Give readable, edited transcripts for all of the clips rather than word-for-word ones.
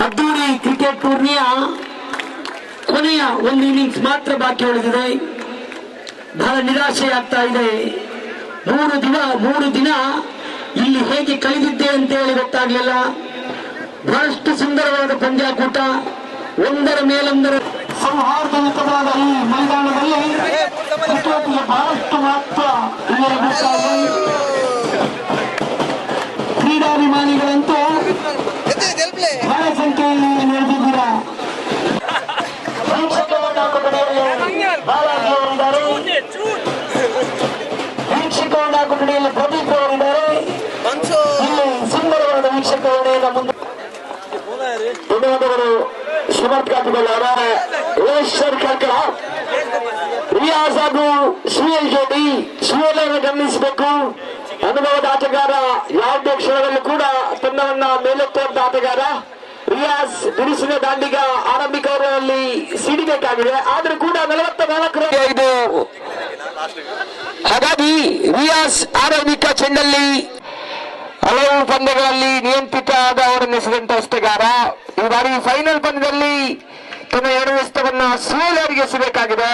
ಅದ್ದೂರಿ ಕ್ರಿಕೆಟ್ ಟೂರ್ನಿಯ ಕೊನೆಯ ಒಂದು ಇನ್ನಿಂಗ್ಸ್ ಮಾತ್ರ ಬಾಕಿ ಉಳಿದಿದೆ. ಬಹಳ ನಿರಾಶೆ ಆಗ್ತಾ ಇದೆ. ಮೂರು ದಿನ ಇಲ್ಲಿ ಹೇಗೆ ಕಳೆದಿದ್ದೆ ಅಂತ ಹೇಳಿ ಗೊತ್ತಾಗ್ಲಿಲ್ಲ. ಬಹಳಷ್ಟು ಸುಂದರವಾದ ಪಂದ್ಯಾಕೂಟ, ಒಂದರ ಮೇಲೊಂದರ ಸೌಹಾರ್ದಯುತವಾದ ಈ ಮೈದಾನದಲ್ಲಿ ಕ್ರಿಕೆಟ್ಗೆ ಬಹಳಷ್ಟು ಮಹತ್ವ ಕ್ರೀಡಾಭಿಮಾನಿಗಳಂತೂ ಬಹಳ ಸಂಖ್ಯೆಯಲ್ಲಿ ನಡೆದಿದ್ದೀರಾ. ಬಾಲಾಜಿ ಅವರಿದ್ದಾರೆ, ವೀಕ್ಷಕರನ್ನ ಕೊಠಡಿಯಲ್ಲಿ ಪ್ರದೀಪ್ ಅವರಿದ್ದಾರೆ. ಇಲ್ಲಿ ಸುಂದರವಾದ ವೀಕ್ಷಕರನ್ನ ಮುಂದೆ ಧನ್ಯವಾದಗಳು. ಶ್ರೀಮಂತ ಕಾಪಿಕೊಳ್ಳ ಯೋಗೇಶ್ವರ್ ಕರ್ಕಳ, ರಿಯಾಜ್ ಹಾಗೂ ಸುಯಲ್ ಜೋಡಿ. ಸುಯಲ್ ಅನ್ನು ಗಮನಿಸಬೇಕು. ಅನುಭವದ ಆಟಗಾರ, ಯಾವುದೇ ಕ್ಷಣದಲ್ಲೂ ಕೂಡ ತಂಡವನ್ನ ಮೇಲೆತ್ತುವಂತ ಆಟಗಾರ. ರಿಯಾಜ್ ಬಿರುಸಿನ ದಾಂಡಿಗ ಆರಂಭಿಕ ಓವರ್ನಲ್ಲಿ ಸಿಡಿಬೇಕಾಗಿದೆ, ಆದ್ರೂ ಕೂಡ 44 ರನ್. ಹಾಗಾಗಿ ರಿಯಾಜ್ ಆರಂಭಿಕ ಚೆಂಡಲ್ಲಿ ಹಲವು ಪಂದ್ಯಗಳಲ್ಲಿ ನಿಯಂತ್ರಿತ ಆದ ಅವರನ್ನು ಎಸೆದಂತ ಎಸೆಗಾರ. ಈ ಬಾರಿ ಫೈನಲ್ ಪಂದ್ಯದಲ್ಲಿ ತನ್ನ 2 ಎಸೆತವನ್ನ ಸುಯಲ್ ಅವರಿಗೆ ಎಸೆಬೇಕಾಗಿದೆ.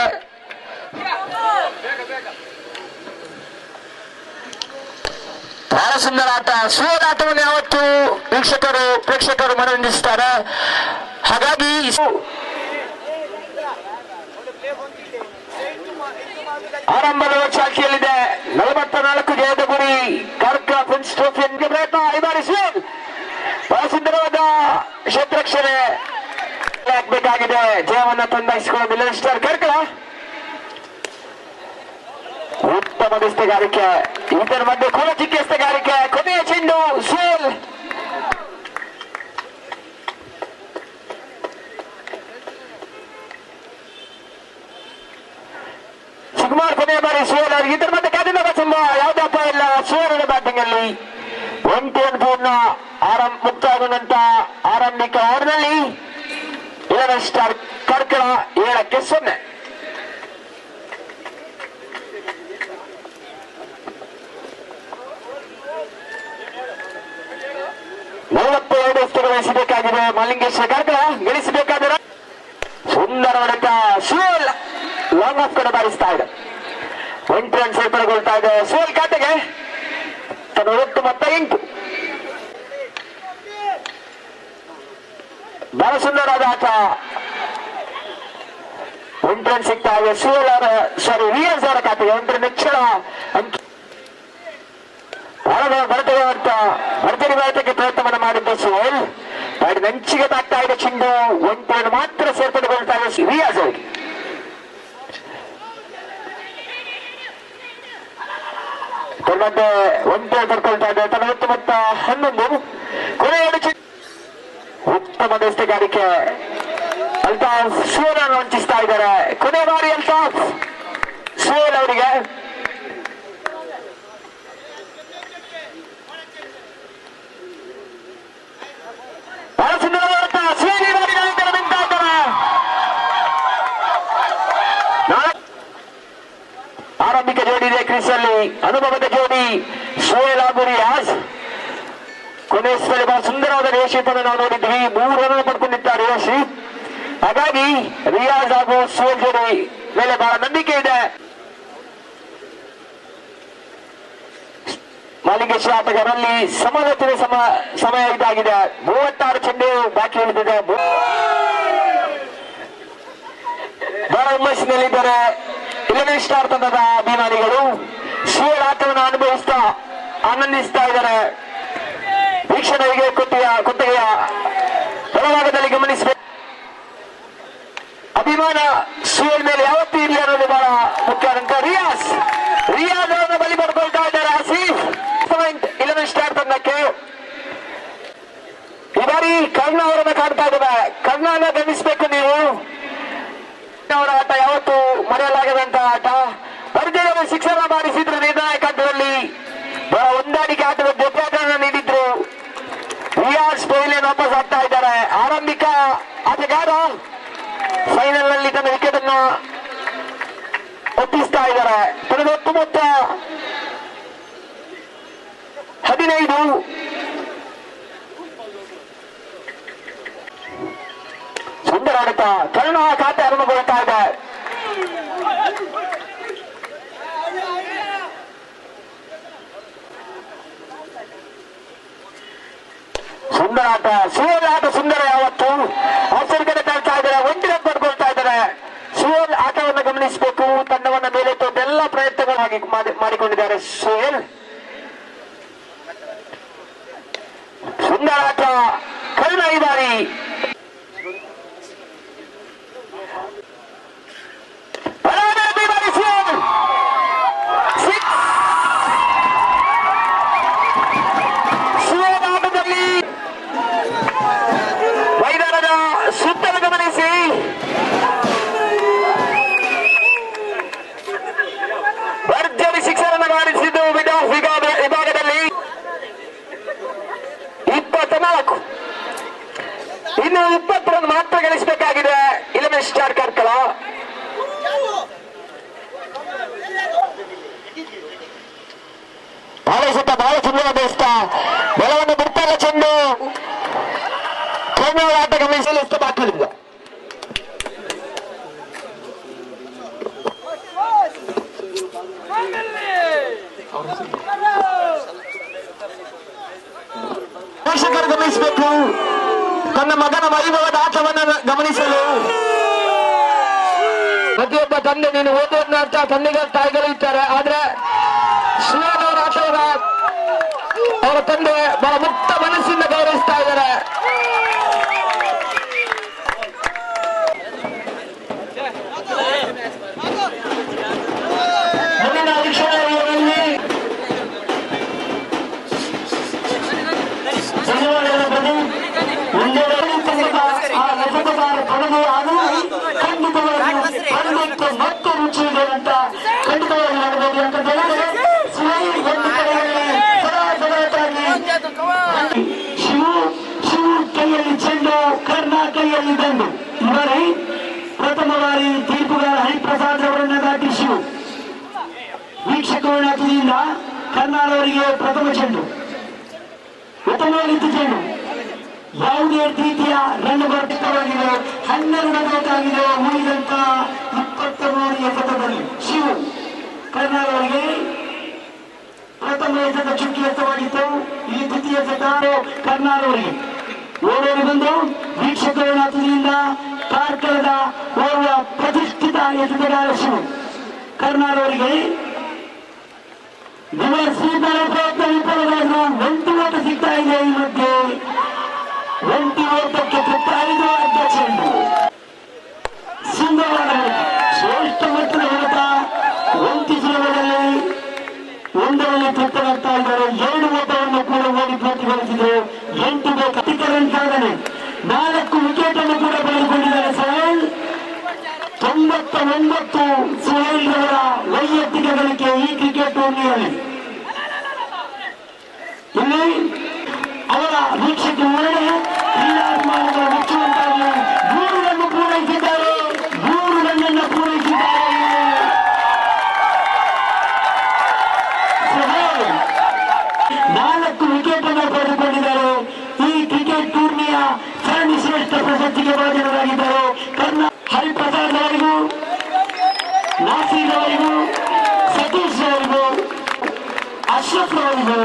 ಬಹಳ ಸುಂದರ ಆಟ. ಸುಯಲ್ ಆಟವನ್ನು ಯಾವತ್ತು ಪ್ರೇಕ್ಷಕರು ಮನರಂಜಿಸುತ್ತಾರೆ. ಹಾಗಾಗಿ ಆರಂಭದ ಚಾಲ್ತಿಯಲ್ಲಿದೆ. 44 ಜಯದ ಗುರಿ. ಕರ್ಕ ಪ್ರಿನ್ಸ್ ಟ್ರೋಫಿ ಪ್ರಯತ್ನ. ಈ ಬಾರಿ ಸುಯಲ್ ಬಹಳ ಸುಂದರವಾದ ಕ್ಷೇತ್ರಕ್ಷಣೆ ಹಾಕಬೇಕಾಗಿದೆ. ಜಯವನ್ನು ತಂದಾಯಿಸಿಕೊಳ್ಳೋ ಮಿಲನ್ ಸ್ಟಾರ್ ಕರ್ಕಳ. ಉತ್ತಮ ಎಸೆಗಾರಿಕೆ. ಇದರ ಮಧ್ಯೆ ಕೂಡ ಚಿಕ್ಕ ಎಸೆಗಾರಿಕೆ. ಕೊನೆಯ ಚೆಂಡು ಸುಯಲ್. ಸುಮಾರು ಕೊನೆಯ ಬಾರಿ ಸುಯಲ್ ಅವರಿಗೆ ಇದರ ಮಧ್ಯೆ ಕಾದಿನ ತುಂಬ ಯಾವುದೇ ಅಪಾಯ ಇಲ್ಲ. ಸುಯಲ್ ಬ್ಯಾಟಿಂಗ್ ಅಲ್ಲಿ 1 ಪೂರ್ಣ ಮುಕ್ತಾಗುವಂತ ಆರಂಭಿಕ ಓವರ್ನಲ್ಲಿ 11 ಸ್ಟಾರ್ ಕರ್ಕಳ 7-0. ಗಳಿಸಬೇಕಾಗಿದೆ. ಮಲ್ಲಿಂಗೇಶ್ವರ ಕರ್ಕಳ ಗಳಿಸಬೇಕಾದರೆ ಸುಂದರ ಹೊಡೆತ. ಸುಯಲ್ ಲಾಂಗ್ ಆಫ್ ಕೂಡ ಬಾರಿಸ್ತಾ ಇದೆ. 1 ರನ್ ಸೇರ್ಪಡೆಗೊಳ್ತಾ ಇದೆ ಸುಯಲ್ ಖಾತೆಗೆ. ತನ್ನ ಒಟ್ಟು ಮೊತ್ತ 8. ಬಹಳ ಸುಂದರವಾದ ಆಟ. 1 ರನ್ ಸಿಗ್ತಾ ಇದೆ ಸುಯಲ್ ಅವರ ರಿಯಾಜ್ ಅವರ ಖಾತೆಗೆ. 1 ರನ್ ಹೆಚ್ಚಳ ಅಂಕಿ ಭರ್ಜರಿ ಭಾರತಕ್ಕೆ ಪ್ರಯತ್ನವನ್ನು ಮಾಡಿದ್ದ ಸುಯಲ್. ಬ್ಯಾಟಿನ ಅಂಚಿಗೆ ತಾಕ್ತಾ ಇದೆ ಚೆಂಡು. 1 ರನ್ ಮಾತ್ರ ಸೇರ್ಪಡೆಗೊಳ್ತಾ ಇದೆ ರಿಯಾಜ್ ಅವರಿಗೆ. ತನ್ನಂತೆ 1 ರನ್ ತರ್ಕೊಳ್ತಾ ಇದೆ. ತನ್ನ ಒಟ್ಟು ಮೊತ್ತ 11. ಕೊನೆಯ ಉತ್ತಮ ಎಸೆಗಾರಿಕೆ. ಅಲ್ತಾಫ್ ಸುಯಲ್ ಅನ್ನು ವಂಚಿಸ್ತಾ ಇದ್ದಾರೆ. ಕೊನೆಯ ಬಾರಿ ಅಲ್ತಾಫ್ ಸುಯಲ್ ಅವರಿಗೆ. ಬಹಳ ಸುಂದರವಾದ ಸುಯಲ್ ಈ ಬಾರಿ ನಿಂತಾ ಇದ್ದಾರೆ. ಆರಂಭಿಕ ಜೋಡಿ ಇದೆ ಕ್ರೀಸ್ ಅಲ್ಲಿ. ಅನುಭವದ ಜೋಡಿ ಸುಯಲ್ ಹಾಗೂ ರಿಯಾಜ್. ಕೊನೆಯ ಬಹಳ ಸುಂದರವಾದ ರೇಷಿಪನ್ನು ನಾವು ನೋಡಿದ್ವಿ. 3 ರನ್ ಪಡ್ಕೊಂಡಿದ್ದಾರೆ ರೇಷಿ. ಹಾಗಾಗಿ ರಿಯಾಜ್ ಹಾಗೂ ಸುಯಲ್ ಜೋಡಿ ಮೇಲೆ ಬಹಳ ನಂಬಿಕೆ ಇದೆ. ಮಲ್ಲಿಂಗೇಶ್ವರ ಆಟಗಾರರಲ್ಲಿ ಸಮಾನತೆಯ ಸಮಯ ಇದಾಗಿದೆ. 36 ಚೆಂಡು ಬಾಕಿ ಉಳಿದಿದೆ. ಬಹಳ ಹುಮ್ಮಸ್ಸಿನಲ್ಲಿದ್ದಾರೆ 11 ಸ್ಟಾರ್ ತಂಡದ ಅಭಿಮಾನಿಗಳು. ಸುಯಲ್ ಆಟವನ್ನು ಅನುಭವಿಸ್ತಾ ಆನಂದಿಸ್ತಾ ಇದ್ದಾರೆ. ವೀಕ್ಷಣೆಗೆ ಕೊಟ್ಟಿಗೆಯ ಹೊರಭಾಗದಲ್ಲಿ ಗಮನಿಸಬೇಕು. ಅಭಿಮಾನ ಸುಯಲ್ ಮೇಲೆ ಯಾವತ್ತೂ ಇರಲಿ ಅನ್ನೋದು ಬಹಳ ಮುಖ್ಯ. ಅಂತ ರಿಯಾಜ್ ಅವರನ್ನು ಬಲಿ ಪಡ್ಕೊಳ್ತಾ ಇದ್ದಾರೆ. ಆಸೀಫ್ 11 ಸ್ಟಾರ್ ತಂಡಕ್ಕೆ. ಈ ಬಾರಿ ಕರ್ಣ ಅವರನ್ನು ಕಾಣ್ತಾ ಇದ್ದಾರೆ. ಕರ್ಣನ ಗಮನಿಸಬೇಕು ನೀವು. ಅವರ ಆಟ ಯಾವತ್ತೂ ಮರೆಯಲಾಗದಂತ ಆಟ. ಭರ್ಜರಿ ಶಿಕ್ಷಣ ಮಾಡಿಸಿದ್ರು ನಿರ್ಣಾಯಕ ಆಟದಲ್ಲಿ. ಬಹಳ ಹೊಂದಾಣಿಕೆ ಆಟದ ಜೊತೆಯನ್ನು ನೀಡಿದ್ರು. ರಿಯಾಜ್ ಪೈಲೇನ್ ವಾಪಸ್ ಆಗ್ತಾ ಇದ್ದಾರೆ. ಆರಂಭಿಕ ಆಟಗಾರ ಫೈನಲ್ ನಲ್ಲಿ ತನ್ನ ವಿಕೆಟ್ ಅನ್ನು ಒಪ್ಪಿಸ್ತಾ ಇದ್ದಾರೆ. ತನ್ನ ಒಟ್ಟು ಮೊತ್ತ 15. ಹೋರಾಟ ಕರ್ಣ ಖಾತೆ ಆರಂಭಗೊಳ್ತಾ ಇದೆ. ಸುಂದರ ಆಟ, ಸುವಲ್ ಆಟ ಸುಂದರ ಯಾವತ್ತು ಆಚರಣೆ ತರ್ತಾ ಇದ್ದಾರೆ. ಒಂಟಿ ರನ್ ಪಡ್ಕೊಳ್ತಾ ಇದ್ದಾರೆ. ಸುವಲ್ ಆಟವನ್ನು ಗಮನಿಸಬೇಕು. ತಂಡವನ್ನು ಮೇಲೆತ್ತುವಂತ ಎಲ್ಲ ಪ್ರಯತ್ನಗಳಾಗಿ ಮಾಡಿಕೊಂಡಿದ್ದಾರೆ ಸುಹೇಲ್. ಸುಂದರ ಆಟ ಕರ್ಣ ಈ ಬಾರಿ ಮೈದಾನದ ಸುತ್ತಲೂ ಗಮನಿಸಿ. ಭರ್ಜರಿ ಶಿಕ್ಷಣವನ್ನು ಮಾಡಿಸಿದ್ದು ವಿಭಾಗದಲ್ಲಿ 24. ಇನ್ನು 20 ರನ್ ಮಾತ್ರ ಗಳಿಸಬೇಕಾಗಿದೆ 11 ಸ್ಟಾರ್ ಕಾರ್ಕಳ. ಬಹಳ ಸುಂದರ ಬೇಸ್ತ ಬಲವನ್ನು ಬಿಡ್ತಾರೆ. ಚೆಂಡು ಕರ್ನಾಟಕ ಆಟ ಗಮನಿಸಲು ಇಷ್ಟ ಬಾಕಲಿಲ್ಲ. ಪೋಷಕರು ಗಮನಿಸಬೇಕು. ತನ್ನ ಮಗನ ವೈಭವದ ಆಟವನ್ನು ಗಮನಿಸಲು ಪ್ರತಿಯೊಬ್ಬ ತಂದೆ ನೀನು ಓದುವ ಅರ್ಥ ತಂದೆಗಳ ತಾಯಿಗಳು ಇರ್ತಾರೆ. ಆದ್ರೆ ಶ್ರೀರಾಮವರ ಆಟವನ್ನ ಅವರ ತಂದೆ ಬಹಳ ಮುಕ್ತ ಮನಸ್ಸಿಂದ ಗೌರವಿಸ್ತಾ ಇದ್ದಾರೆ. ಮುಂದಿನ ವೀಕ್ಷಣೆಯಲ್ಲಿ ಮತ್ತೆ ರುಚಿ ಇದೆ ಅಂತ ಖಂಡಿತವಾಗಿ ಮಾಡಬಹುದು. ಯಾಕಂತಂದ್ರೆ ಶಿವು ಕೈಯಲ್ಲಿ ಚೆಂಡು, ಕರ್ಣ ಕೈಯಲ್ಲಿ ದಂಡು. ಇವರೇ ಪ್ರಥಮ ಬಾರಿ ತೀರ್ಪುಗಾರ ಹರಿಪ್ರಸಾದ್ ಅವರನ್ನ ದಾಟಿ ಶಿವು ವೀಕ್ಷಕರ ತುದಿಯಿಂದ ಕರ್ನಾಟಕವರಿಗೆ ಪ್ರಥಮ ಚೆಂಡು, ಉತ್ತಮವಾಗಿತ್ತು ಚೆಂಡು. ಯಾವುದೇ ರೀತಿಯ ರನ್ ಬರ್ತಿತ್ತವಾಗಿದೆ. 12 ಬೇಕಾಗಿದೆ ಉಳಿದಂತ 23 ಎಸೆತದಲ್ಲಿ. ಶಿವು ಕರ್ನಾಟಕವರಿಗೆ ಪ್ರಥಮ ಎಸೆತ ಚುಕ್ಕಿ ಎತ್ತವಾಗಿತ್ತು. ಈ ದ್ವಿತೀಯ ಎಸೆತ ಕರ್ನಾಟಕವರಿಗೆ ಓಡೋಡಿ ಬಂದು ವೀಕ್ಷಕರ ತುದಿಯಿಂದ ಕಾರ್ಕಳದ ಓರ್ವ ಪ್ರತಿಷ್ಠಿತ ಎಸೆತಗಾರ ಶಿವು ಕರ್ನಾಟಕವರಿಗೆ ವಿಮರ್ಶಿತರ ಪ್ರಯತ್ನ ವಿಫಲವಾದ 8 ಓಟ ಸಿಗ್ತಾ ಇದೆ. ಈ ಮಧ್ಯೆ 8 ಓಟಕ್ಕೆ ತೃಪ್ತಾಯಿತು ಅಡ್ಡ ಚೆಂಡು. ಸುಂದರವಾದ ಶ್ರೇಷ್ಠ ಮಟ್ಟದ ಹೊರತ 1 ಸುಲಭದಲ್ಲಿ 1ರಲ್ಲಿ ತೃಪ್ತರಾಗ್ತಾ ಇದ್ದಾರೆ. 2 ಓಟವನ್ನು ಕೂಡ ಓಡಿ ಪ್ರತಿಫಲಿಸಿದರು. 8 ಬೇಕು ರನ್ ಸಾಧನೆ. 4 ವಿಕೆಟ್ ಅನ್ನು ಕೂಡ ಪಡೆದುಕೊಂಡಿದ್ದಾರೆ ಸುಹೇಲ್. 99 ಸುಹೇಲ್ ಅವರ ವೈಯಕ್ತಿಕ ಗಳಿಕೆ ಈ ಕ್ರಿಕೆಟ್ ಟೂರ್ನಿಯಲ್ಲಿ. ಇಲ್ಲಿ ಅವರ ವೀಕ್ಷಕ ಹೊರಡೆ ಕ್ರೀಡಾಭಿಮಾನಿಗಳು ಮೆಚ್ಚುವಂತಾಗಿ 3 ರನ್ ಪೂರೈಸಿದ್ದಾರೆ. 3 ರನ್ ಪೂರೈಸಿದ್ದಾರೆ. ಸುಹೇಲ್ 4 ವಿಕೆಟ್ ಅನ್ನು ಪಡೆದುಕೊಂಡಿದ್ದಾರೆ. ಈ ಕ್ರಿಕೆಟ್ ಟೂರ್ನಿಯ ಸರಣಿ ಶ್ರೇಷ್ಠ ಪ್ರಶಸ್ತಿಗೆ ಭಾಜನರಾಗಿದ್ದಾರೆ. ಹರಿಪ್ರಸಾದ್ ಅವರಿಗೂ, ನಾಸೀರ್ ಅವರಿಗೂ, ಸತೀಶ್ ಅವರಿಗೂ, ಅಶ್ರಫ್ ಅವರಿಗೂ,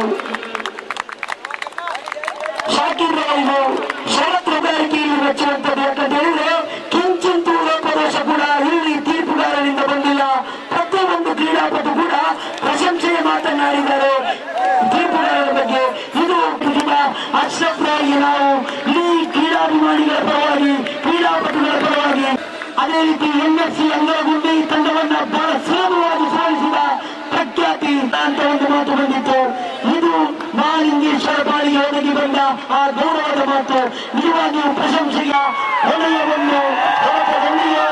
ಶಾಕಿರ್ ಅವರಿಗೂ ಶರತ್ ರುಗಾರಿಕೆಯಲ್ಲಿ ಮೆಚ್ಚುವಂಥದ್ದು. ಯಾಕಂತ ಹೇಳಿದ್ರೆ ಕಿಂಚಿಂತೂ ಲೋಪದೋಷ ಕೂಡ ಇಲ್ಲಿ ತೀರ್ಪುಗಾರನಿಂದ ಬಂದಿಲ್ಲ. ಪ್ರತಿಯೊಂದು ಕ್ರೀಡಾಪಟು ಕೂಡ ಪ್ರಶಂಸೆಯ ಮಾತನಾಡಿದ್ದಾರೆ ತೀರ್ಪುಗಾರರ ಬಗ್ಗೆ. ಇದು ಅಶ್ರಫ್ ಅವರಿಗೆ ನಾವು ಇಡೀ ಕ್ರೀಡಾಭಿಮಾನಿಗಳ ಪರವಾಗಿ, ಕ್ರೀಡಾಪಟುಗಳ ಪರವಾಗಿ, ಅದೇ ರೀತಿ NFC ಅಂಗರಗುಂಡಿ ತಂಡವನ್ನ ಬಹಳ ಸುಲಭವಾಗಿ ಸೋಲಿಸಿದ ಪ್ರಖ್ಯಾತಿ ಅಂತ ಒಂದು ಮಾತು ಬಂದಿತ್ತು. ಇದು ಮಹಾಲಿಂಗೇಶ್ವರ ಬಾಳಿಗೆ ಒದಗಿ ಬಂದ ಆ ಗೌರವದ ಮಾತು. ನಿಜವಾಗಿಯೂ ಪ್ರಶಂಸೆಯ ಹೊಣೆಯವನ್ನು ಹೊರತಗೊಂಡಿಯೇ